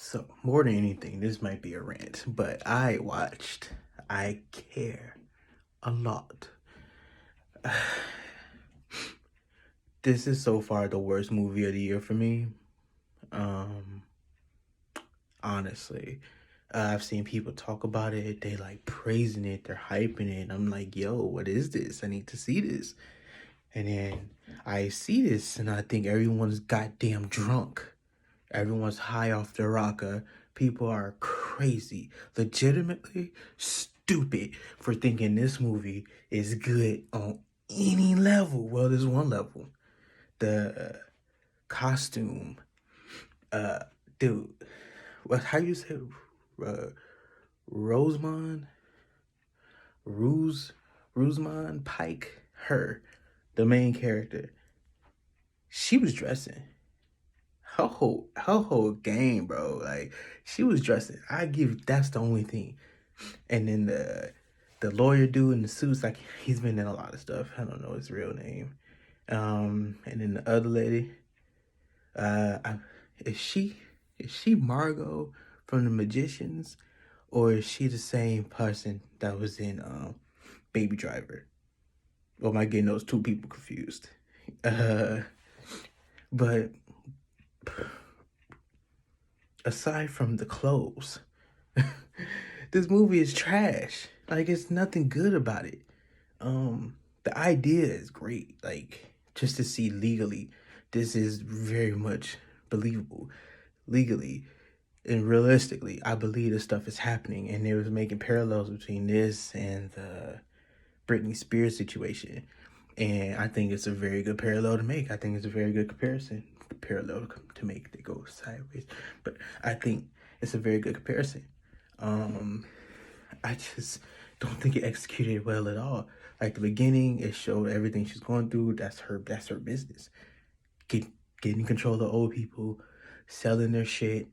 So, more than anything, this might be a rant, but I care a lot. This is so far the worst movie of the year for me. Um, Honestly, I've seen people talk about it. They like praising it, they're hyping it. I'm like, yo, what is this? I need to see this. And then I see this, and I think everyone's goddamn drunk. Everyone's high off their rocker. People are crazy, legitimately stupid for thinking this movie is good on any level. Well, there's one level. The costume, uh, dude. What? How you say, uh, Rosamund, Ruse, Rosamund Pike? Her, the main character. She was dressing. Her whole game, bro. Like she was dressing. I give that's the only thing. And then the lawyer dude in the suits, like he's been in a lot of stuff. I don't know his real name. And then the other lady, uh, I, is she Margot from the Magicians, or is she the same person that was in Baby Driver? Or am I getting those two people confused? Uh, but aside from the clothes, this movie is trash. Like it's nothing good about it. The idea is great. Like just to see legally, this is very much believable. Legally and realistically, I believe this stuff is happening, and they was making parallels between this and the Britney Spears situation. And I think it's a very good parallel to make. I think it's a very good parallel to make that goes sideways. But I think it's a very good comparison. Um, I just don't think it executed well at all. Like the beginning, it showed everything she's going through. That's her business. Get, Getting control of old people, selling their shit,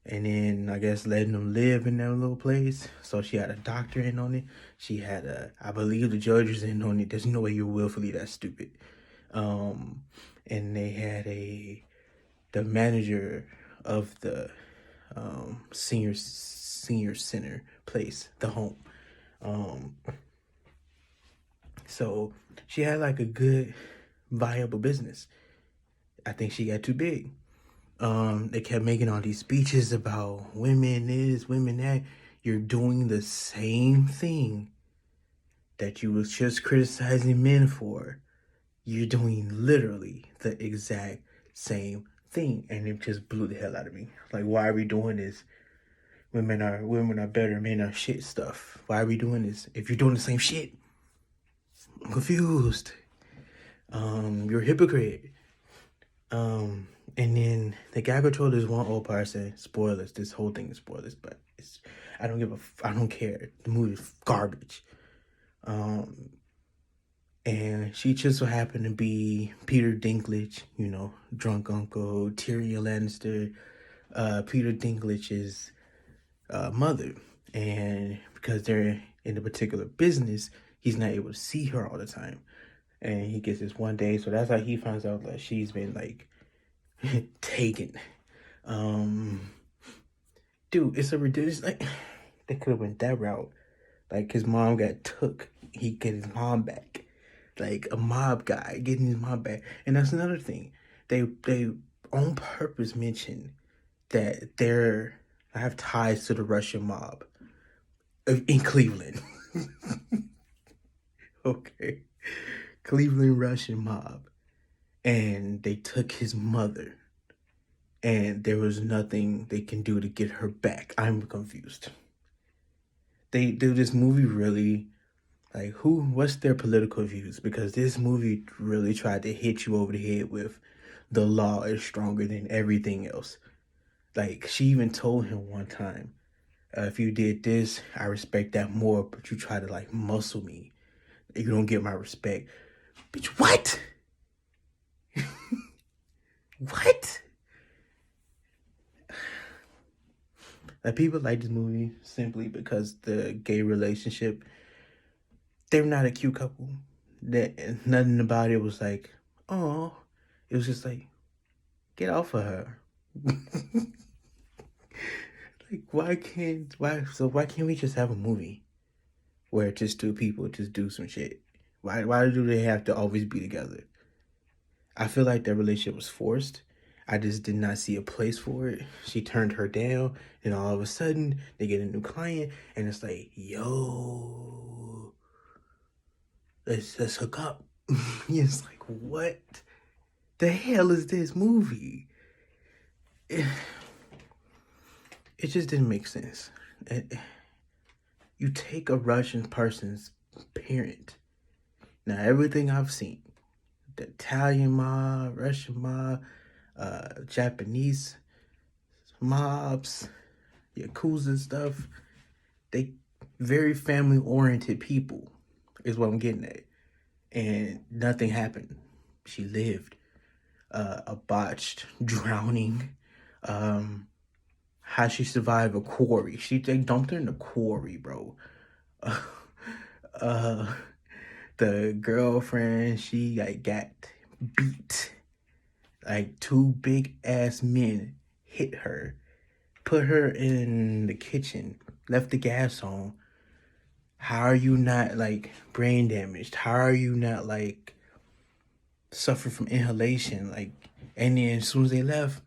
and then I guess letting them live in their little place. So she had a doctor in on it. She had I believe the judge was in on it. There's no way you're willfully that stupid. Um, and they had the manager of the senior center place, the home. Um, so she had like a good viable business. I think she got too big. They kept making all these speeches about women this, women that. You're doing the same thing that you was just criticizing men for. You're doing literally the exact same thing, and it just blew the hell out of me. Like, why are we doing this? Women are better, men are shit stuff. Why are we doing this? If you're doing the same shit, I'm confused. You're a hypocrite. And then the guy controlled this one old person. Spoilers. This whole thing is spoilers, but I don't care. The movie's garbage. And she just so happened to be Peter Dinklage, drunk uncle, Tyrion Lannister, Peter Dinklage's mother. And because they're in a particular business, he's not able to see her all the time. And he gets this one day, so that's how he finds out that she's been like taken. Dude, it's a ridiculous, like they could have went that route. Like his mom got took, he get his mom back. Like a mob guy getting his mom back. And that's another thing. They on purpose mention that I have ties to the Russian mob in Cleveland. Okay. Cleveland Russian mob. And they took his mother. And there was nothing they can do to get her back. I'm confused. They do this movie really, like, what's their political views? Because this movie really tried to hit you over the head with the law is stronger than everything else. Like, she even told him one time, if you did this, I respect that more, but you try to, like, muscle me. You don't get my respect. Bitch, what? What? Like, people like this movie simply because the gay relationship, they're not a cute couple. That nothing about it was like, oh, it was just like, get off of her. Why can't we just have a movie where just two people just do some shit? Why do they have to always be together? I feel like their relationship was forced. I just did not see a place for it. She turned her down, and all of a sudden they get a new client, and it's like, yo, let's hook up. It's like, what the hell is this movie? It, it just didn't make sense. You take a Russian person's parent. Now everything I've seen, the Italian mob, Russian mob, Japanese mobs, Yakuza stuff, they very family oriented people is what I'm getting at. And nothing happened. She lived. A botched drowning. How she survived a quarry. They dumped her in the quarry, bro. The girlfriend, she like got beat. Like two big ass men hit her, put her in the kitchen, left the gas on. How are you not like brain damaged? How are you not like suffering from inhalation? Like, and then as soon as they left,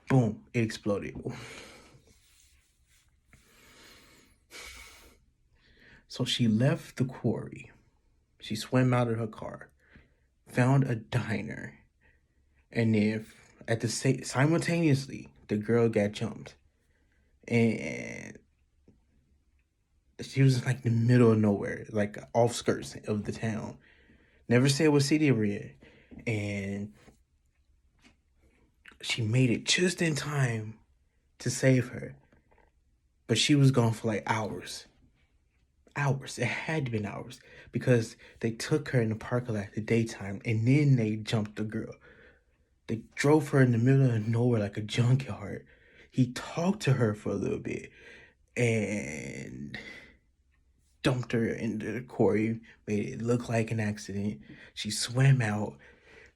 boom, it exploded. So she left the quarry. She swam out of her car, found a diner, and then at the simultaneously, the girl got jumped, and she was like in the middle of nowhere, like off skirts of the town. Never said what city we're in, and she made it just in time to save her, but she was gone for like hours. Hours. It had to be hours because they took her in the parking lot at the daytime, and then they jumped the girl. They drove her in the middle of nowhere like a junkyard. He talked to her for a little bit and dumped her into the quarry, made it look like an accident. She swam out,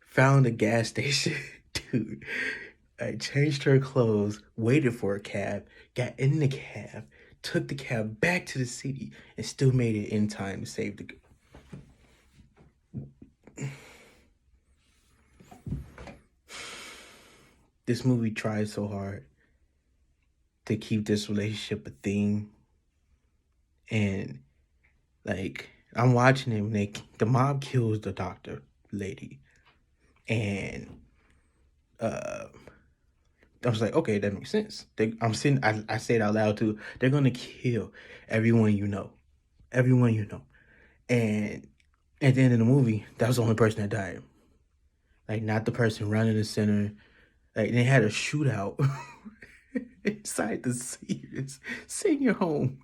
found a gas station. Dude, I changed her clothes, waited for a cab, got in the cab, took the cab back to the city, and still made it in time to save the girl. This movie tried so hard to keep this relationship a thing, and like I'm watching him, the mob kills the doctor lady, and I was like, okay, that makes sense. I say it out loud too. They're gonna kill everyone you know, and at the end of the movie, that was the only person that died. Like not the person running the center. Like they had a shootout inside the senior home.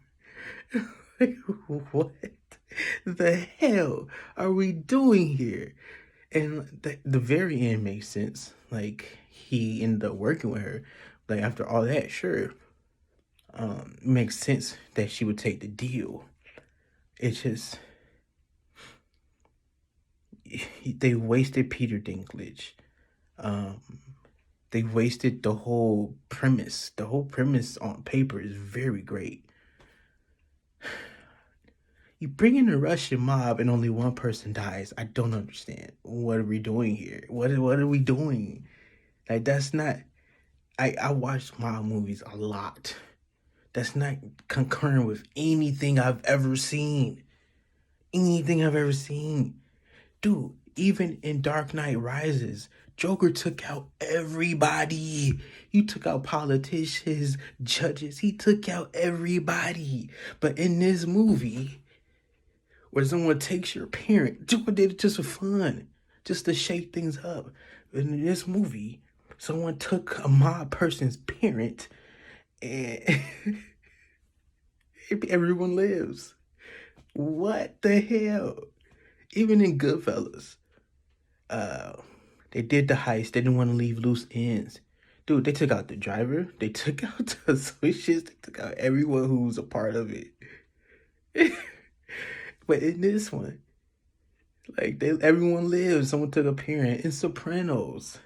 Like, what the hell are we doing here? And the very end makes sense. Like he ended up working with her. Like after all that, sure, makes sense that she would take the deal. It's just they wasted Peter Dinklage. They wasted the whole premise. The whole premise on paper is very great. You bring in a Russian mob and only one person dies. I don't understand. What are we doing here? What are we doing? Like that's not. I watch mob movies a lot. That's not concurrent with anything I've ever seen. Anything I've ever seen. Dude, even in Dark Knight Rises, Joker took out everybody. He took out politicians, judges. He took out everybody. But in this movie, where someone takes your parent, Joker did it just for fun, just to shake things up. And in this movie, someone took a mob person's parent and everyone lives. What the hell? Even in Goodfellas, they did the heist. They didn't want to leave loose ends. Dude, they took out the driver. They took out the switches. They took out everyone who was a part of it. But in this one, like everyone lives. Someone took a parent. In Sopranos,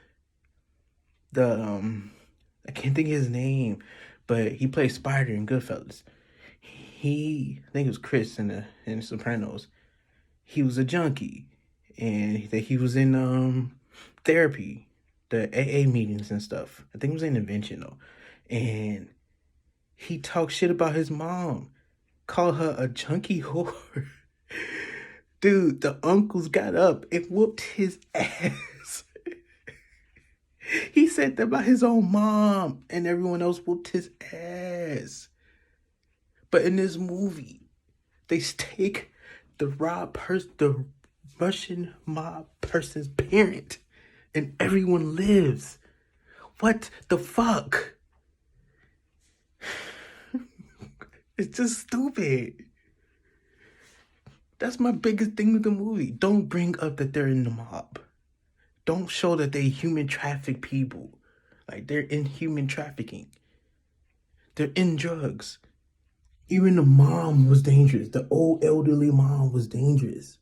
I can't think of his name, but he played Spider in Goodfellas. I think it was Chris in the Sopranos. He was a junkie, and he was in therapy, the AA meetings and stuff. I think it was an Invention though, and he talked shit about his mom, called her a junkie whore. Dude, the uncles got up and whooped his ass. He said that about his own mom, and everyone else whooped his ass. But in this movie, they take the Russian mob person's parent, and everyone lives. What the fuck? It's just stupid. That's my biggest thing with the movie. Don't bring up that they're in the mob. Don't show that they human traffic people. Like they're in human trafficking. They're in drugs. Even the mom was dangerous. The old elderly mom was dangerous.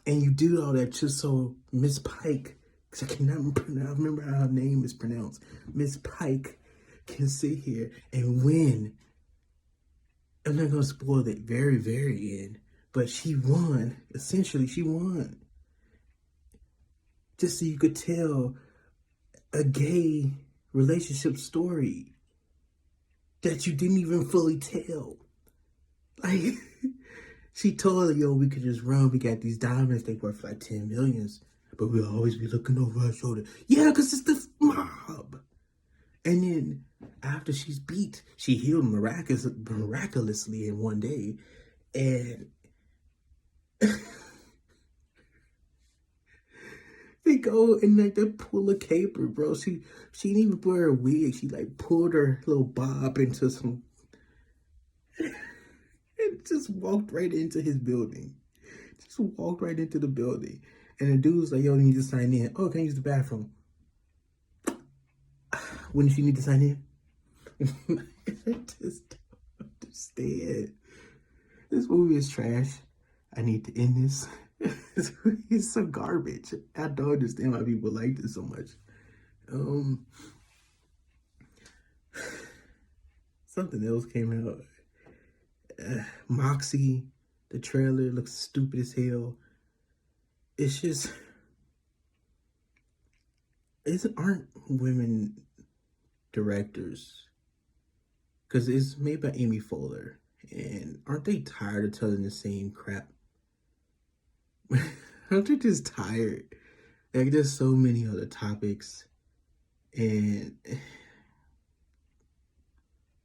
And you do all that just so Miss Pike, because I cannot remember how her name is pronounced. Miss Pike can sit here and win. I'm not gonna spoil the very, very end, but she won. Essentially, she won. Just so you could tell a gay relationship story that you didn't even fully tell. Like, she told her, yo, we could just run. We got these diamonds. They worth like 10 millions. But we'll always be looking over our shoulder. Yeah, because it's the mob. And then after she's beat, she healed miraculously in one day. And they go and like they pull a caper, bro. She didn't even wear a wig. She like pulled her little bob into some and just walked right into his building. Just walked right into the building. And the dude was like, yo, you need to sign in. Oh, can I use the bathroom? Wouldn't you need to sign in? I just don't understand. This movie is trash. I need to end this. It's so garbage. I don't understand why people like this so much. Something else came out. Moxie, the trailer looks stupid as hell. It's just, aren't women directors? Because it's made by Amy Poehler, and aren't they tired of telling the same crap? Aren't they just tired? Like, there's so many other topics, and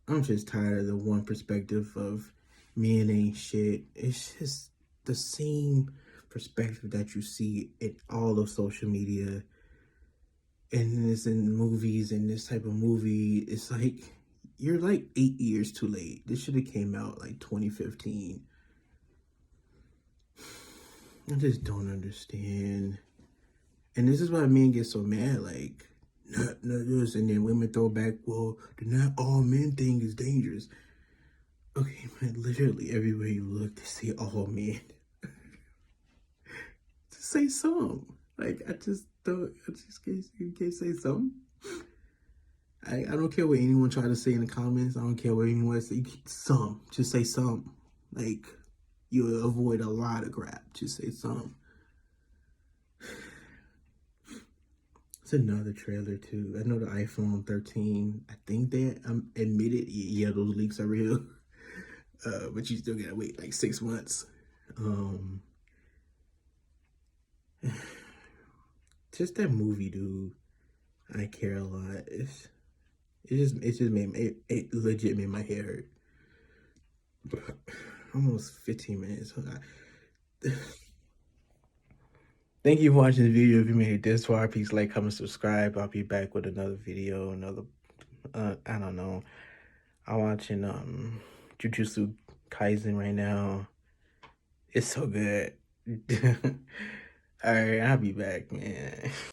I'm just tired of the one perspective of men ain't shit. It's just the same perspective that you see in all of social media, and this in movies, and this type of movie. It's like, you're like 8 years too late. This should have came out like 2015. I just don't understand. And this is why men get so mad, like, not this, and then women throw back, well, the not all men thing is dangerous. Okay, man, literally everywhere you look, they say all men. Just say some. Like, I just can't say something. I don't care what anyone try to say in the comments. I don't care what anyone say. Some. Just say some. Like, you'll avoid a lot of crap. Just say some. It's another trailer too. I know the iPhone 13. I think they admitted, yeah, those leaks are real. But you still gotta wait like 6 months. Just that movie, dude. I care a lot. It just made it legit made my hair hurt. Almost 15 minutes. Thank you for watching the video. If you made it this far, please like, comment, subscribe. I'll be back with another video, I don't know. I'm watching Jujutsu Kaisen right now. It's so good. All right, I'll be back, man.